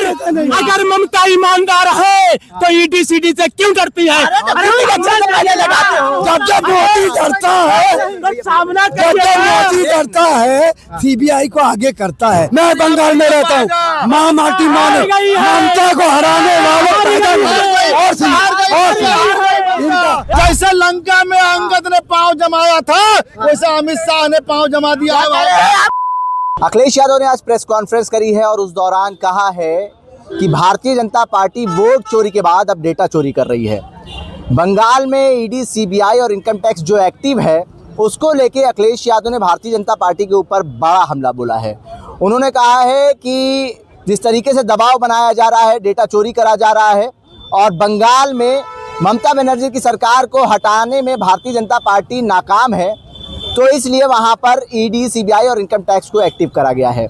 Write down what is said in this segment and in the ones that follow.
अगर ममता ईमानदार है तो ईडी सीडी से क्यों डरती है? जब मोदी डरता है सीबीआई को आगे करता है। मैं बंगाल में रहता हूँ, माँ माटी माने ममता को हराने वाले जैसे लंका में अंगद ने पांव जमाया था वैसे अमित शाह ने पांव जमा दिया है। अखिलेश यादव ने आज प्रेस कॉन्फ्रेंस करी है और उस दौरान कहा है कि भारतीय जनता पार्टी वोट चोरी के बाद अब डेटा चोरी कर रही है। बंगाल में ईडी, सीबीआई और इनकम टैक्स जो एक्टिव है उसको लेके अखिलेश यादव ने भारतीय जनता पार्टी के ऊपर बड़ा हमला बोला है। उन्होंने कहा है कि जिस तरीके से दबाव बनाया जा रहा है, डेटा चोरी करा जा रहा है और बंगाल में ममता बनर्जी की सरकार को हटाने में भारतीय जनता पार्टी नाकाम है, तो इसलिए वहां पर ईडी, सीबीआई और इनकम टैक्स को एक्टिव करा गया है।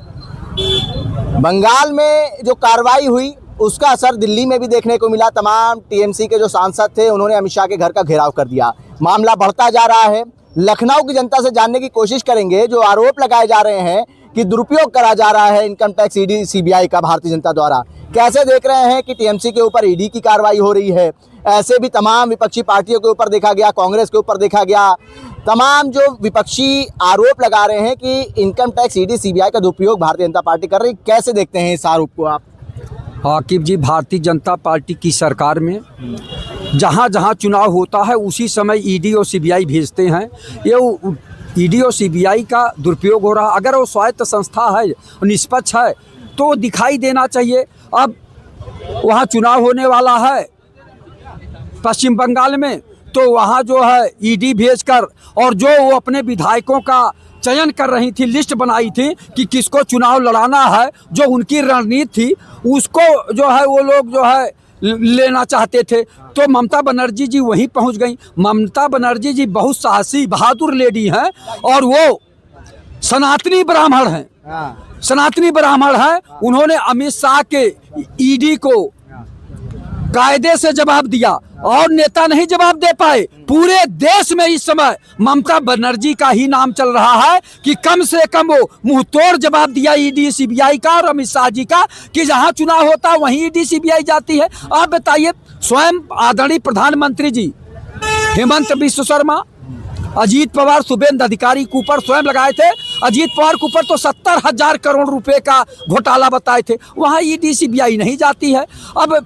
बंगाल में जो कार्रवाई हुई उसका असर दिल्ली में भी देखने को मिला। तमाम टीएमसी के जो सांसद थे उन्होंने अमित शाह के घर का घेराव कर दिया। मामला बढ़ता जा रहा है। लखनऊ की जनता से जानने की कोशिश करेंगे जो आरोप लगाए जा रहे हैं कि दुरुपयोग करा जा रहा है इनकम टैक्स, ईडी, सीबीआई का भारतीय जनता द्वारा। कैसे देख रहे हैं कि टीएमसी के ऊपर ईडी की कार्रवाई हो रही है, ऐसे भी तमाम विपक्षी पार्टियों के ऊपर देखा गया, कांग्रेस के ऊपर देखा गया। तमाम जो विपक्षी आरोप लगा रहे हैं कि इनकम टैक्स, ईडी, सीबीआई का दुरुपयोग भारतीय जनता पार्टी कर रही है। कैसे देखते हैं इस आरोप को आप? आकिब जी, भारतीय जनता पार्टी की सरकार में जहाँ जहाँ चुनाव होता है उसी समय ईडी और सीबीआई भेजते हैं। ये ईडी और सीबीआई का दुरुपयोग हो रहा है। अगर वो स्वायत्त संस्था है, निष्पक्ष है, तो दिखाई देना चाहिए। अब वहाँ चुनाव होने वाला है पश्चिम बंगाल में, तो वहाँ जो है ईडी भेजकर और जो वो अपने विधायकों का चयन कर रही थी, लिस्ट बनाई थी कि किसको चुनाव लड़ाना है, जो उनकी रणनीति थी उसको जो है वो लोग जो है लेना चाहते थे। तो ममता बनर्जी जी वहीं पहुंच गई। ममता बनर्जी जी बहुत साहसी बहादुर लेडी हैं और वो सनातनी ब्राह्मण हैं। सनातनी ब्राह्मण हैं। उन्होंने अमित शाह के ईडी को कायदे से जवाब दिया और नेता नहीं जवाब दे पाए। पूरे देश में इस समय ममता बनर्जी का ही नाम चल रहा है कि कम से कम वो मुंह तोड़ जवाब दिया ईडी, सीबीआई का और अमित शाह जी का कि जहां चुनाव होता वहीं ईडी, सीबीआई जाती है। आप बताइए, स्वयं आदरणीय प्रधानमंत्री जी हेमंत बिश्व शर्मा, अजीत पवार, शुभेंदु अधिकारी के ऊपर स्वयं लगाए थे। अजीत पवार के ऊपर तो 70,000 करोड़ रुपए का घोटाला बताए थे। वहाँ ईडी, सीबीआई नहीं जाती है। अब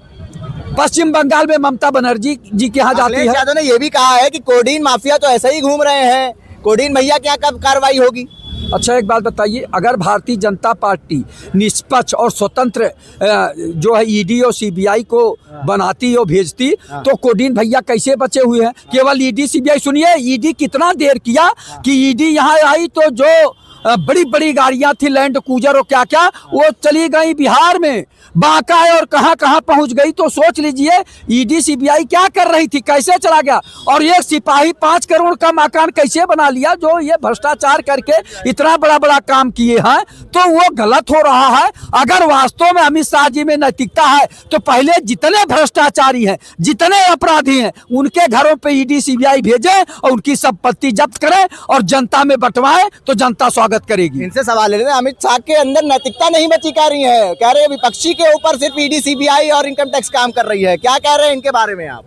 पश्चिम बंगाल में ममता बनर्जी जी के यहाँ जाती है। यादव ने यह भी कहा है कि कोडीन माफिया तो ऐसे ही घूम रहे हैं, कोडीन भैया क्या कब कार्रवाई होगी? अच्छा, एक बात बताइए, अगर भारतीय जनता पार्टी निष्पक्ष और स्वतंत्र जो है ईडी और सीबीआई को बनाती और भेजती तो कोडीन भैया कैसे बचे हुए हैं? केवल ईडी, सीबीआई। सुनिए, ईडी कितना देर किया कि ईडी यहाँ आई तो जो बड़ी बड़ी गाड़ियां थी, लैंड क्रूजर और क्या क्या, वो चली गई बिहार में, बांका और कहां कहां पहुंच गई। तो सोच लीजिए ईडी, सीबीआई क्या कर रही थी, कैसे चला गया। और एक सिपाही 5 करोड़ का मकान कैसे बना लिया, जो ये भ्रष्टाचार करके इतना बड़ा बड़ा काम किए हैं। तो वो गलत हो रहा है। अगर वास्तव में अमित शाह जी में नैतिकता है तो पहले जितने भ्रष्टाचारी हैं, जितने अपराधी हैं, उनके घरों पे ईडी, सीबीआई भेजें और उनकी संपत्ति जब्त करें और जनता में बंटवाएं, तो जनता स्वागत करेगी। इनसे सवाल ले रहे हैं, अमित शाह के अंदर नैतिकता नहीं बची कह रही है, कह रहे हैं विपक्षी के ऊपर सिर्फ ईडी, सीबीआई और इनकम टैक्स काम कर रही है। क्या कह रहे हैं इनके बारे में आप?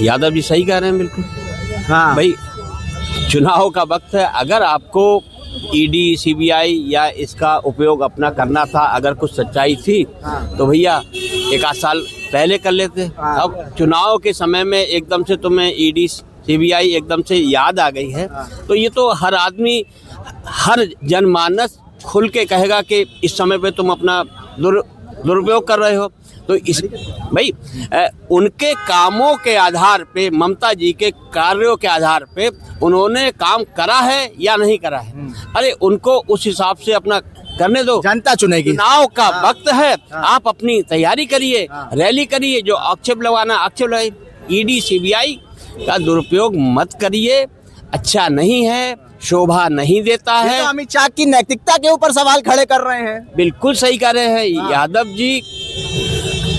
यादव जी सही कह रहे हैं, बिल्कुल। हाँ भाई, चुनाव का वक्त है। अगर आपको ईडी, सीबीआई या इसका उपयोग अपना करना था, अगर कुछ सच्चाई थी तो भैया 1 साल पहले कर लेते। अब चुनाव के समय में एकदम से तुम्हें ईडी, सीबीआई एकदम से याद आ गई है, तो ये तो हर आदमी, हर जनमानस खुल के कहेगा कि इस समय पे तुम अपना दुरुपयोग कर रहे हो। तो इस भाई उनके कामों के आधार पे, ममता जी के कार्यों के आधार पे उन्होंने काम करा है या नहीं करा है, अरे उनको उस हिसाब से अपना करने दो, जनता चुनेगी। चुनाव का वक्त है, आप अपनी तैयारी करिए, रैली करिए, जो आक्षेप लगाना आक्षेप लगाइए। ईडी, सीबीआई का दुरुपयोग मत करिए, अच्छा नहीं है, शोभा नहीं देता है। तो अमित शाह की नैतिकता के ऊपर सवाल खड़े कर रहे हैं। बिल्कुल सही कह रहे हैं यादव जी,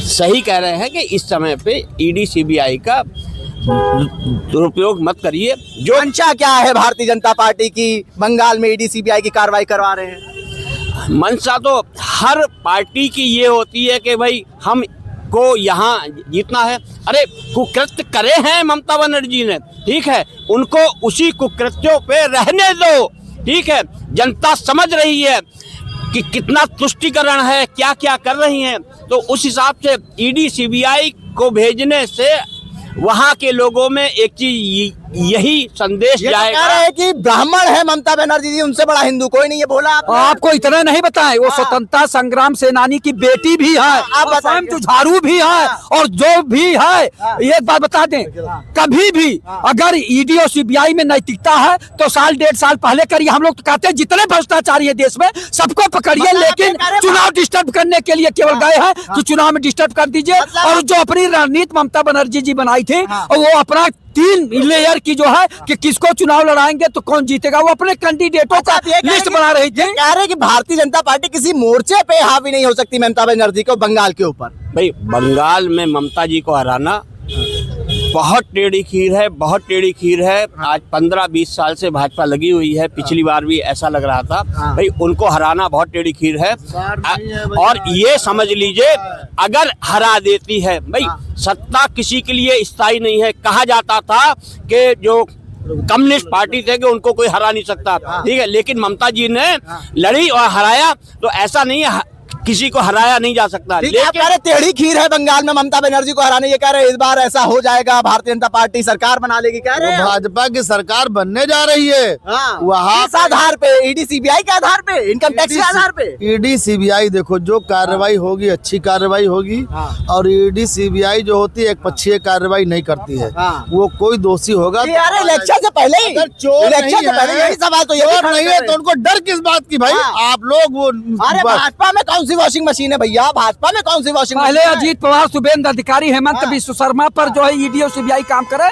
सही कह रहे हैं कि इस समय पे ईडी, सीबीआई का दुरुपयोग मत करिए। जो मंशा क्या है भारतीय जनता पार्टी की, बंगाल में ईडी, सीबीआई की कार्रवाई करवा रहे हैं? मंशा तो हर पार्टी की ये होती है कि भाई हम को यहाँ जीतना है। अरे कुकृत्य करे हैं ममता बनर्जी ने, ठीक है, उनको उसी कुकृत्यों पे रहने दो, ठीक है। जनता समझ रही है कि कितना तुष्टीकरण है, क्या क्या कर रही हैं, तो उस हिसाब से ईडी सीबीआई को भेजने से वहाँ के लोगों में एक चीज यही संदेश ये जाएगा। कह रहे हैं कि ब्राह्मण है ममता बनर्जी जी, उनसे बड़ा हिंदू कोई नहीं, ये बोला आपने। आपको इतना नहीं बताएं, वो स्वतंत्रता संग्राम सेनानी की बेटी भी है, आप और स्वयं जुझारू भी है, और जो भी है, एक बात बता दें, कभी भी अगर ईडी और सीबीआई में नैतिकता है तो साल 1.5 साल पहले करिए। हम लोग तो कहते हैं जितने भ्रष्टाचारी है देश में सबको पकड़िए, लेकिन चुनाव डिस्टर्ब करने के लिए केवल गए हैं कि चुनाव में डिस्टर्ब कर दीजिए। और जो अपनी रणनीति ममता बनर्जी जी बनाई थी, और वो अपना 3 लेयर की जो है कि किसको चुनाव लड़ाएंगे तो कौन जीतेगा, वो अपने कैंडिडेटों का लिस्ट बना रही थी। कह रहे हैं कि भारतीय जनता पार्टी किसी मोर्चे पे हावी नहीं हो सकती ममता बनर्जी को बंगाल के ऊपर। भाई बंगाल में ममता जी को हराना बहुत टेढ़ी खीर है, बहुत टेढ़ी खीर है। आज 15-20 साल से भाजपा लगी हुई है, पिछली बार भी ऐसा लग रहा था। भाई उनको हराना बहुत टेढ़ी खीर है। और ये समझ लीजिए अगर हरा देती है, भाई सत्ता किसी के लिए स्थायी नहीं है। कहा जाता था कि जो कम्युनिस्ट पार्टी थे कि उनको कोई हरा नहीं सकता, ठीक है, लेकिन ममता जी ने लड़ी और हराया, तो ऐसा नहीं है किसी को हराया नहीं जा सकता। आप कह रहे टेढ़ी खीर है बंगाल में ममता बनर्जी को हराने, ये कह रहे हैं इस बार ऐसा हो जाएगा, भारतीय जनता पार्टी सरकार बना लेगी, कह रहे हैं भाजपा की सरकार बनने जा रही है। वहाँ किस आधार पे? ईडी सीबीआई के आधार पे, इनकम टैक्स के आधार पे? ईडी सीबीआई देखो, जो कार्रवाई होगी अच्छी कार्रवाई होगी, और ईडी सीबीआई जो होती है एक पक्षीय कार्रवाई नहीं करती है। वो कोई दोषी होगा यार इलेक्शन से पहले ही, इलेक्शन से पहले यही सवाल तो ये नहीं है, तो उनको डर किस बात की? भाई आप लोग वो अरे भाजपा में कौन सी वॉशिंग मशीन है भैया? भाजपा में कौन सी वॉशिंग पहले मशीन है? अजीत पवार, शुभेंद्र अधिकारी, हेमंत बिश्व शर्मा पर जो है ईडी और सीबीआई काम करे,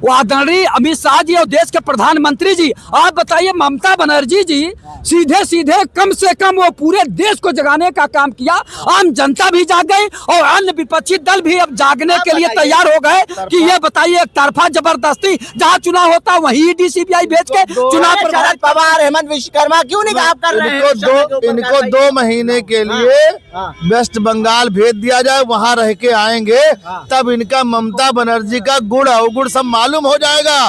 वो आदरणीय अमित शाह जी और देश के प्रधानमंत्री जी। आप बताइए ममता बनर्जी जी सीधे सीधे कम से कम वो पूरे देश को जगाने का काम किया। आम जनता भी जाग गई और अन्य विपक्षी दल भी अब जागने के लिए तैयार हो गए कि ये बताइए एक तरफा जबरदस्ती, जहाँ चुनाव होता वहीं ईडी सीबीआई भेज के चुनाव शरद पवार, हेमंत विश्वकर्मा क्यों नहीं आप कर रहे हैं? इनको 2 महीने के लिए वेस्ट बंगाल भेज दिया जाए, वहाँ रह के आएंगे, तब इनका ममता बनर्जी का गुण अवगुण सब मालूम हो जाएगा।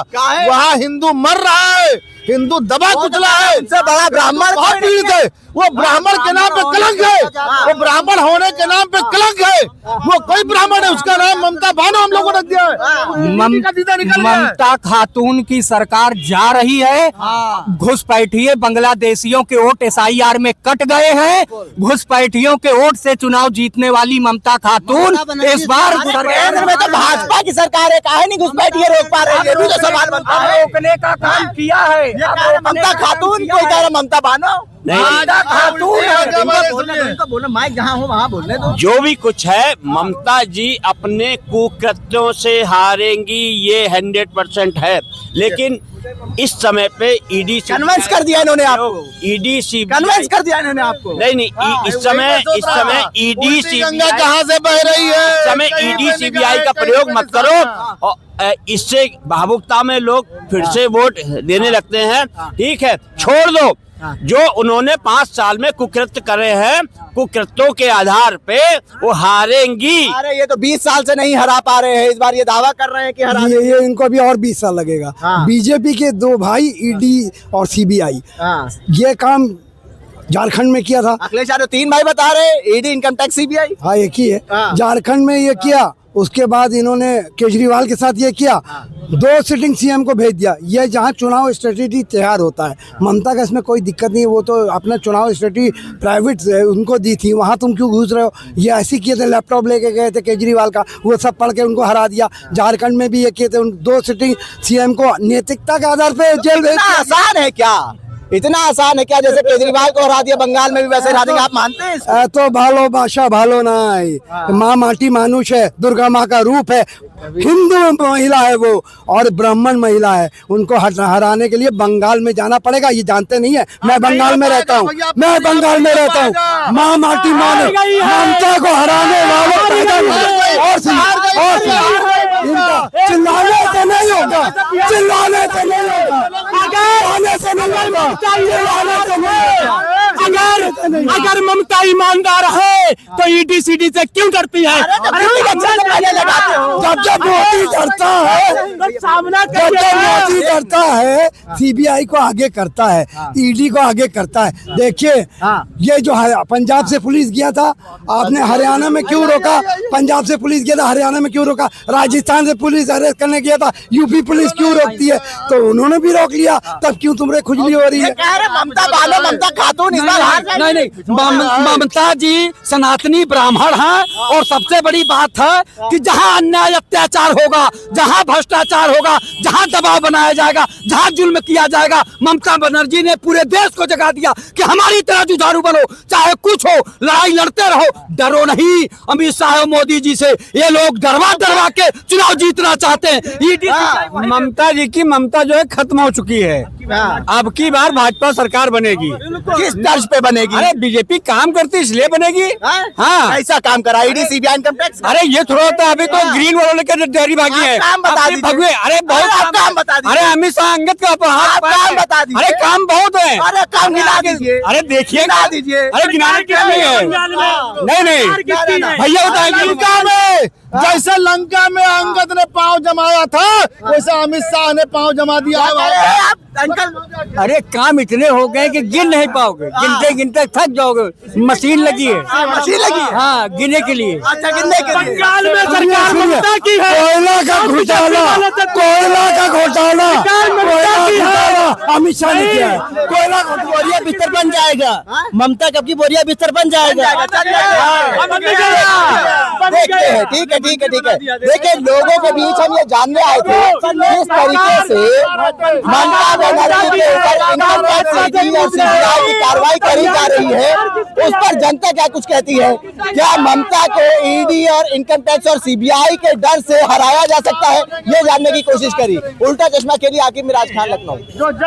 वहाँ हिंदू मर रहा है, हिंदू दबा कुचला है, उनसे बड़ा ब्राह्मण बहुत पीड़ित है। वो ब्राह्मण के नाम पे कलंक है, वो ब्राह्मण होने के नाम पे कलंक है। वो कोई ब्राह्मण है, उसका नाम ममता बानो हम लोगों ने दिया है। ममता खातून की सरकार जा रही है। घुसपैठिए बांग्लादेशियों के वोट SIR में कट गए हैं। घुसपैठियों के वोट से चुनाव जीतने वाली ममता खातून इस बार केंद्र में तो भाजपा की सरकार है, काहे नहीं घुसपैठिए रोक पा रहे? ये भी तो सवाल बनता है। रोकने का काम किया है। ममता खातून, कोई कह रहा ममता बानो, नहीं, बोलो माइक जहाँ हो वहाँ बोलने दो। जो भी कुछ है ममता जी अपने कुकृत्यों से हारेंगी, ये 100% है। लेकिन इस समय पे ईडी कन्विंस कर दिया इन्होंने आपको, ईडी सीबीआई कन्विंस कर दिया इन्होंने आपको। नहीं, इस समय ईडी सीबीआई कहाँ से बह रही है? इस समय ईडी सीबीआई का प्रयोग मत करो, और इससे भावुकता में लोग फिर से वोट देने लगते हैं। ठीक है, छोड़ दो जो उन्होंने 5 साल में कुकृत्य करे हैं, कुकृत्यों के आधार पे वो हारेंगी। अरे ये तो 20 साल से नहीं हरा पा रहे हैं, इस बार ये दावा कर रहे हैं कि हरा ये इनको भी और 20 साल लगेगा। बीजेपी के 2 भाई ईडी और सीबीआई ये काम झारखंड में किया था। अखिलेश यादव 3 भाई बता रहे, ईडी, इनकम टैक्स, सीबीआई। हाँ, एक ही है। झारखंड में ये किया, उसके बाद इन्होंने केजरीवाल के साथ ये किया, 2 सिटिंग सीएम को भेज दिया। ये जहाँ चुनाव स्ट्रेटेजी तैयार होता है, ममता का इसमें कोई दिक्कत नहीं, वो तो अपना चुनाव स्ट्रेटेजी प्राइवेट उनको दी थी, वहाँ तुम क्यों घुस रहे हो? ये ऐसे किए थे, लैपटॉप लेके गए थे केजरीवाल का, वो सब पढ़ के उनको हरा दिया। झारखंड में भी ये किए थे, उन 2 सिटिंग सीएम को नैतिकता के आधार पर जेल भेज दिया। आसान है क्या? इतना आसान है क्या? जैसे केजरीवाल को हरा दिया, बंगाल में भी वैसे हरा देंगे, आप मानते हैं? तो भालो भाषा भालो ना, माँ माटी मानुष है, दुर्गा माँ का रूप है, हिंदू महिला है वो और ब्राह्मण महिला है, उनको हराने के लिए बंगाल में जाना पड़ेगा। ये जानते नहीं है, मैं बंगाल में रहता हूँ, मैं बंगाल में रहता हूँ। माँ माटी मानो, ममता को हराने वालों पैदा और चिल्लाने से नहीं होगा, चिल्लाने से नहीं होगा, चिल्लाने से नहीं होगा, चिल्लाने से नहीं होगा। अगर ममता ईमानदार है तो ईडी सीडी से क्यों डरती है? जब मोदी डरता है, जब मोदी डरता है, सीबीआई को आगे करता है, ईडी को आगे करता है। देखिए ये जो पंजाब से पुलिस गया था, आपने हरियाणा में क्यों रोका? पंजाब से पुलिस गया था, हरियाणा में क्यों रोका? राजस्थान से पुलिस अरेस्ट करने गया था, यूपी पुलिस क्यों रोकती है? तो उन्होंने भी रोक लिया, तब क्यों तुमरे खुजली हो रही है? ममता बालो, ममता खातून नहीं, ममता जी सनातनी ब्राह्मण हैं और सबसे बड़ी बात है कि जहां अन्याय अत्याचार होगा, जहां भ्रष्टाचार होगा, जहां दबाव बनाया जाएगा, जहां जुल्म किया जाएगा, ममता बनर्जी ने पूरे देश को जगा दिया कि हमारी तरह जुझारू बनो, चाहे कुछ हो, लड़ाई लड़ते रहो, डरो नहीं। अमित शाह और मोदी जी से ये लोग डरवा के चुनाव जीतना चाहते हैं। ममता जी की ममता जो है खत्म हो चुकी है। अब की बार भाजपा सरकार बनेगी। किस तर्ज पे बनेगी? अरे बीजेपी काम करती इसलिए बनेगी। हाँ, ऐसा काम करा ईडी सीबीआई इनकम टैक्स। अरे ये थोड़ा होता है, अभी तो ग्रीन वालों लेकर डेयरी भागी है। काम बता दीजिए। अरे बहुत काम बता दीजिए। अरे अमित शाह अंगद का काम बता दीजिए। अरे काम बहुत है। अरे काम गिना दीजिए। अरे देखिए, गिना दीजिए। अरे गिनाने के लिए है। नहीं भैया बताएंगे। लंका में जैसे लंका में अंगद ने पांव जमाया था, वैसे अमित शाह ने पांव जमा दिया है। अंकल अरे काम इतने हो गए कि गिन नहीं पाओगे, गिनते गिनते थक जाओगे। मशीन लगी है, मशीन लगी है। हाँ, गिने के लिए। अच्छा, गिनने के लिए। बंगाल में सरकार ममता की है। कोयला का घोटाला, कोयला का घोटाला, अमित शाह ने किया है। कोयला बोरिया बिस्तर बन जाएगा। ममता कब की बोरिया बिस्तर बन जाएगा। देखते हैं, ठीक है। देखिए, लोगों के बीच हम ये जानने आए थे किस तरीके से ममता बनर्जी के ऊपर इनकम टैक्स ईडी और सीबीआई की कार्रवाई करी जा रही है, उस पर जनता क्या कुछ कहती है? क्या ममता को ईडी और इनकम टैक्स और सीबीआई के डर से हराया जा सकता है? ये जानने की कोशिश करी। उल्टा चश्मा के लिए आकिब मिराज खान, लखनऊ।